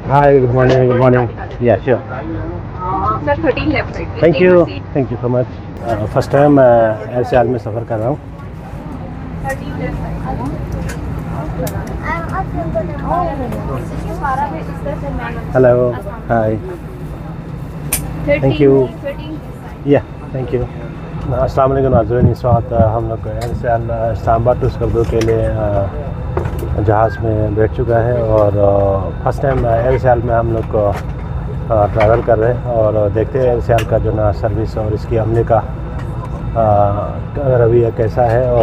Hi, good morning. Good morning. Yeah, sure. Sir, 13 left side. Please Thank take you. your seat. Thank you so much. First time Air Sial में सफ़र कर रहा हूँ. 13 left side. Hello. Hi. 13, Thank you. 13. या thank you. अस्सलाम वालेकुम नाज़रीन. इस वक्त हम लोग एयर सियाल इस्लामाबाद टू स्कर्दू के लिए जहाज़ में बैठ चुका है और फर्स्ट टाइम एयर सियाल में हम लोग ट्रैवल कर रहे हैं और देखते हैं एयर सियाल का जो ना सर्विस और इसकी अमले का रवैया कैसा है. और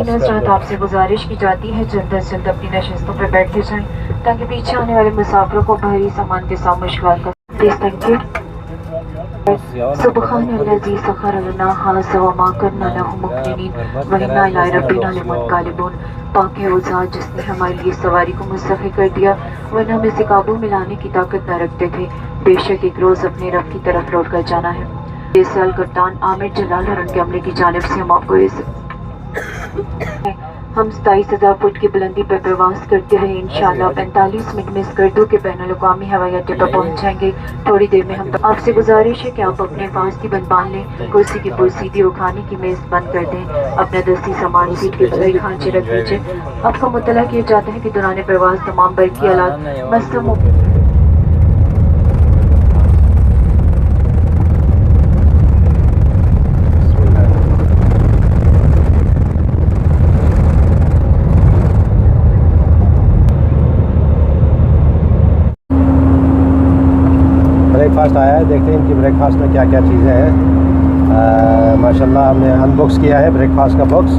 आपसे गुजारिश की जाती है जल्द से जल्द अपनी नशिस्तों पर बैठते जाएं ताकि पीछे आने वाले मुसाफिरों को भारी सामान के साथ मुश्किल का प्लीज. Thank you. सुबहानल्लाज़ी सखर लना हाज़ा व मा कुन्ना लहु मुक़रिनीन व इन्ना इला रब्बिना लमुनक़लिबून. पाक है वो ज़ात जिसने हमारे लिए सवारी को मुस्तफ़ी कर दिया वरना हम इसे काबू में लाने की ताकत न रखते थे. बेशक एक रोज़ अपने रब की तरफ लौट कर जाना है. इस साल कप्तान आमिर जलाल और उनके अमले की जानिब से हम आपको हम 27,000 फुट की बुलंदी पर प्रवास करते हुए इंशाल्लाह 45 मिनट में स्कर्दू के बैनुल-अक़वामी हवाई अड्डे पर पहुंच जाएंगे. थोड़ी देर में हम आपसे गुजारिश है कि आप अपने पास की बंद बांध लें, कुर्सी की पुरसीदी और खाने की मेज़ बंद कर दें. अपना दस्ती सामान सीट के बगैर खांचे रख दीजिए. आपको मुतला किया जाता है कि दौरान प्रवास तमाम बरकी आलात मसम ब्रेकफास्ट आया है. देखते हैं इनकी ब्रेकफास्ट में क्या क्या चीज़ें हैं. माशाल्लाह हमने अनबॉक्स किया है ब्रेकफास्ट का बॉक्स.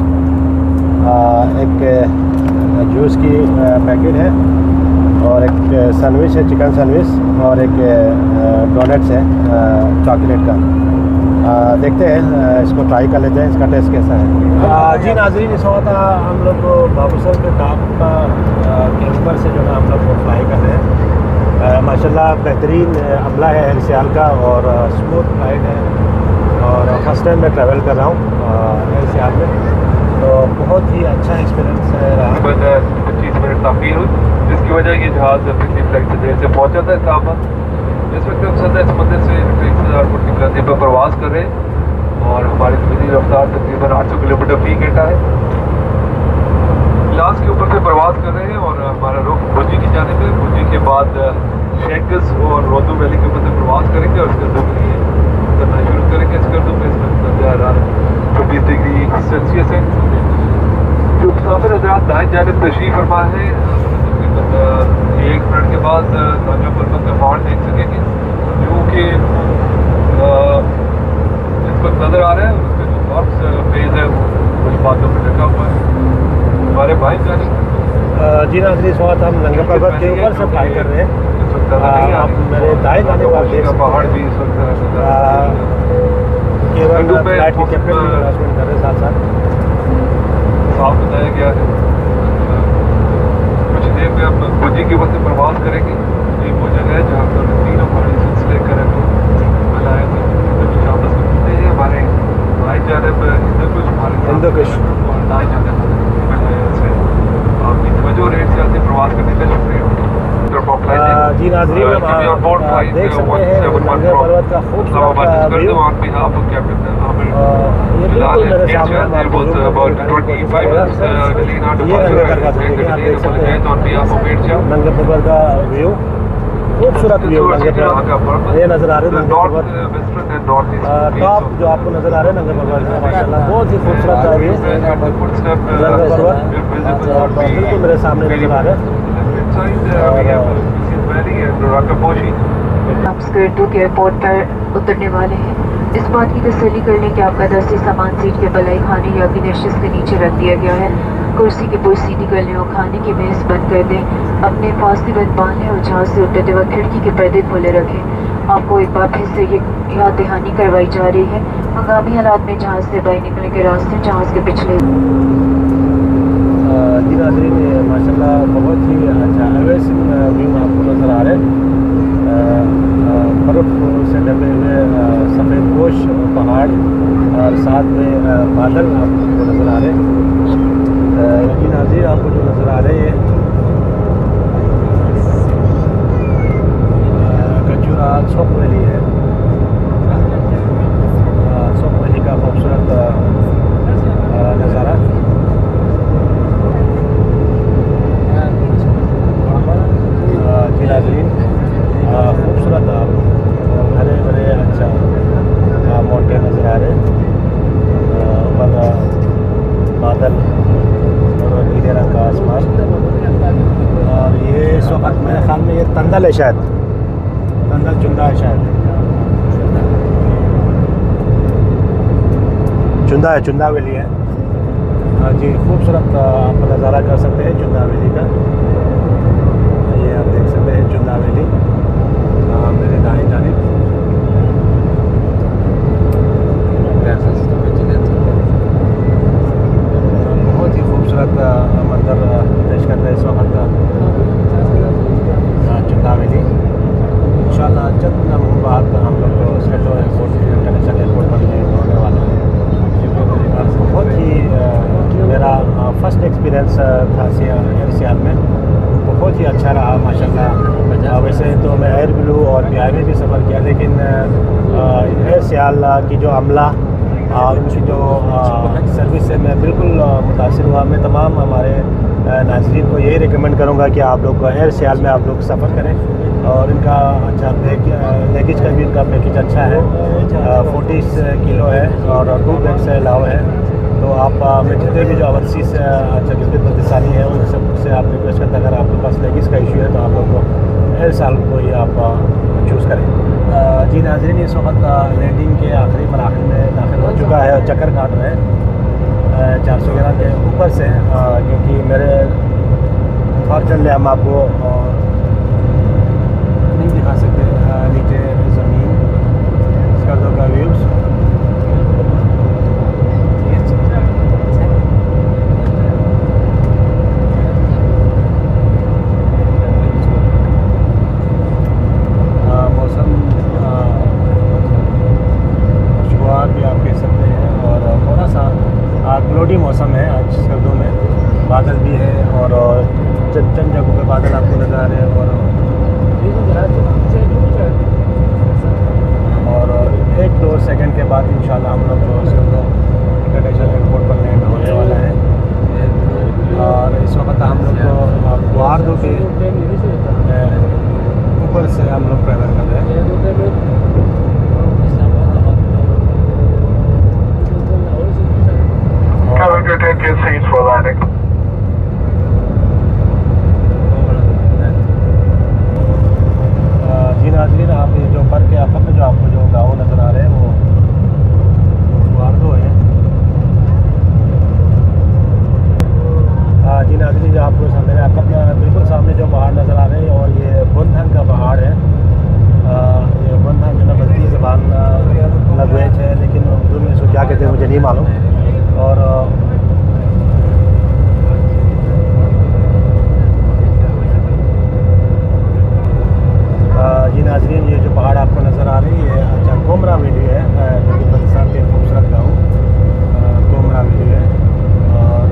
एक जूस की पैकेट है और एक सैंडविच है, चिकन सैंडविच और एक डोनट्स है चॉकलेट का. देखते हैं इसको ट्राई कर लेते हैं इसका टेस्ट कैसा है. जी नाज़रीन, इस वक्त हम लोग बाबूसर के टॉप के ऊपर से जो है हम लोग फ्लाई कर रहे हैं. माशाल्लाह बेहतरीन अमला है एयर सियाल का और स्मूथ फ्लाइट है और फर्स्ट टाइम मैं ट्रैवल कर रहा हूँ एयर सियाल में, तो बहुत ही अच्छा एक्सपीरियंस रहा. 25 मिनट काफ़ी हुई जिसकी वजह ये जहाज़ पिछली फ्लाइट से देर से पहुँचा था इस्लामाबाद. इस वक्त हम सतह समंदर से 1,000 फुट की बुलंदी पर प्रवास कर रहे हैं और हमारी ज़मीनी रफ्तार तकरीबन 800 किलोमीटर फी घंटा है. लास्ट के ऊपर से प्रवास कर रहे हैं और हमारा रुख भुजी की जानिब है. भुजी के बाद शेकस और रोदू वैली के ऊपर से प्रवास करेंगे और स्कर्दू के लिए करना शुरू करेंगे. स्कर्दू में इस वक्त दर्जा हरारत 24 डिग्री सेल्सियस है. जो मुसाफिर हज़रात दाएं जानिब तशरीफ़ फरमा है तकरीबन 1 मिनट के बाद नागा पर्वत का पहाड़ देख सकेंगे जो कि इस वक्त नज़र आ रहा है. उसका जो नॉर्थ फेज है वो कुछ बातों में ढका हुआ है. हमारे भाई जानी जी नाज़रीन, इस वक्त हम नंगा पर्वत के ऊपर से फ्लाई कर रहे हैं. आप मेरे दाएं जाने पर देख पहाड़ भी इस वक्त केवल फ्लाइट के कैप्टन भी अनाउंसमेंट कर रहे हैं साथ साथ साफ बताया गया है. कुछ देर में हम भुजी के ऊपर से प्रवास करेंगे. ये वो जगह है जहाँ पर तीनों पहाड़ी सिलसिले करें बनाए थे आपस में मिलते हैं. हमारे दाएं जानिब हिंदुकुश, हिंदुकुश और दाएं जानिब आपकी तवज्जो रेट से ऐसे प्रवास करने का शुक्रिया. जी नाज़रीन, आप देख सकते हैं नंगे पर्वत का खूबसूरत व्यू. ये बिल्कुल मेरे सामने ये नंगे पर्वत का नंगे पर्वत का व्यू, खूबसूरत व्यू. नंगे पर्वत ये नज़र आ रहे हैं. नंगे पर्वत टॉप जो आपको नज़र आ रहे हैं नंगे पर्वत में माशाल्लाह बहुत ही खूबसूरत व्यू. नंगे पर्वत बिल्कुल मेरे सामने नज़र आ रहे हैं. आप स्कर्दू के एयरपोर्ट पर उतरने वाले हैं. इस बात की तसल्ली कर लें कि आपका दस्ती सामान सीट के बलाई खाने या की नशिस्त के नीचे रख दिया गया है. कुर्सी की पुरसीदी कर लें और खाने की मेज़ बंद कर दें. अपने फासले बंद बांध लें और जहाज़ से उतरते वक्त खिड़की के पर्दे खोले रखें. आपको एक बार फिर से ये याद दहानी करवाई जा रही है हंगामी हालात में जहाज़ से बाहर निकलने के रास्ते जहाज़ के पिछले. जी नाज़रीन, माशाल्लाह बहुत ही अच्छा अमेजिंग व्यू आपको नज़र आ रहे हैं. बर्फ़ से ढके हुए सफ़ेद पोश पहाड़ और साथ में बादल आपको नज़र आ रहे हैं. जी नाज़रीन, आपको जो नज़र आ रहे हैं सोक वैली है। सोक वैली का खूबसूरत नज़ारा। जी नाज़रीन, खूबसूरत हरे भरे अच्छा माउंटेन नज़र आ रहे हैं। ऊपर बादल और नीले रंग का आसमान। और ये इस वक्त मेरे ख्याल में ये तंदल है, शायद तंदल चुंदा है, शायद चुंदा है, चुंदा वैली है। जी खूबसूरत आप नज़ारा कर सकते हैं चुंदा वैली का। ये आप देख सकते हैं चुंदा वैली मेरे दाएं जानिब। बहुत ही खूबसूरत मंजर पेश कर रहे हैं इस वक्त चुंदा वैली। इंशाल्लाह चंद लम्हों बाद हम लोग स्टेटो एयरपोर्ट इंटरनेशनल एयरपोर्ट पर होने वाले हैं। बहुत ही मेरा फर्स्ट एक्सपीरियंस था एयर में, बहुत ही अच्छा रहा माशाल्लाह। वैसे तो मैं एयर ब्लू और PI में भी सफ़र किया, लेकिन एयर सियाल की जो अमला उनकी जो सर्विस से मैं बिल्कुल मुतासिर हुआ। मैं तमाम हमारे नाज़रीन को यही रिकमेंड करूँगा कि आप लोग एयर सियाल में आप लोग सफ़र करें। और इनका अच्छा लगेज का भी इनका पैकेज अच्छा है। 40 किलो है और 2 बैग से अलावा है। तो आप में जितने भी जो ओवरसीज़ अच्छा खिदमत पाकिस्तानी है उन सब से आप रिक्वेस्ट करते हैं, अगर आपके पास लगेज का इशू है तो आप लोग एयर साल को ही आप चूज़ करें। जी नाज़रीन, इस वक्त लैंडिंग के आखिरी मराहल में दाखिल हो चुका है और चक्कर काट रहे हैं 411 के ऊपर से, क्योंकि मेरे अनफॉर्चुनेटली हम आपको नहीं दिखा सकते नीचे ज़मीन स्कर्दों का व्यूज़। मौसम खुशगवार भी आप कह सकते हैं और थोड़ा सा क्लोडी मौसम है आज स्कर्दों में। बादल भी है और चंद जगहों पे बादल आपको नज़र आ रहे हैं। और 1-2 सेकंड के बाद इंशाल्लाह हम लोग स्कर्दों इंटरनेशनल एयरपोर्ट पर लैंड होने वाला है। और इस वक्त हम लोग को गुआर्दो के ऊपर से हम लोग ट्रैवल कर रहे हैं। जी नाज़रीन, आप ये जो पर के आफर में जो आपको जो गाँव नज़र आ रहे हैं वो गुआर्दो है। जी नाज़रीन, जो आपको मेरे आकब बिल्कुल सामने जो पहाड़ नज़र आ रहे हैं और ये बुंदन का पहाड़ है। ये बुंदन जो ना बल्ती ज़बान लैंग्वेज है, लेकिन उर्दू में इसको क्या कहते हैं मुझे नहीं मालूम। और जी नाज़रीन, ये जो पहाड़ आपको नज़र आ रही है अच्छा गोमरा वैली है, पाकिस्तान के खूबसूरत गाँव गोमरा वैली है। और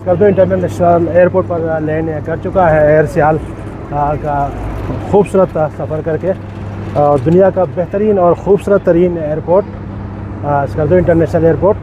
स्कर्दो इंटरनेशनल एयरपोर्ट पर लैंड कर चुका है एयर सियाल का खूबसूरत सफ़र करके। और दुनिया का बेहतरीन और ख़ूबसूरत तरीन एयरपोर्ट स्कर्दो इंटरनेशनल एयरपोर्ट।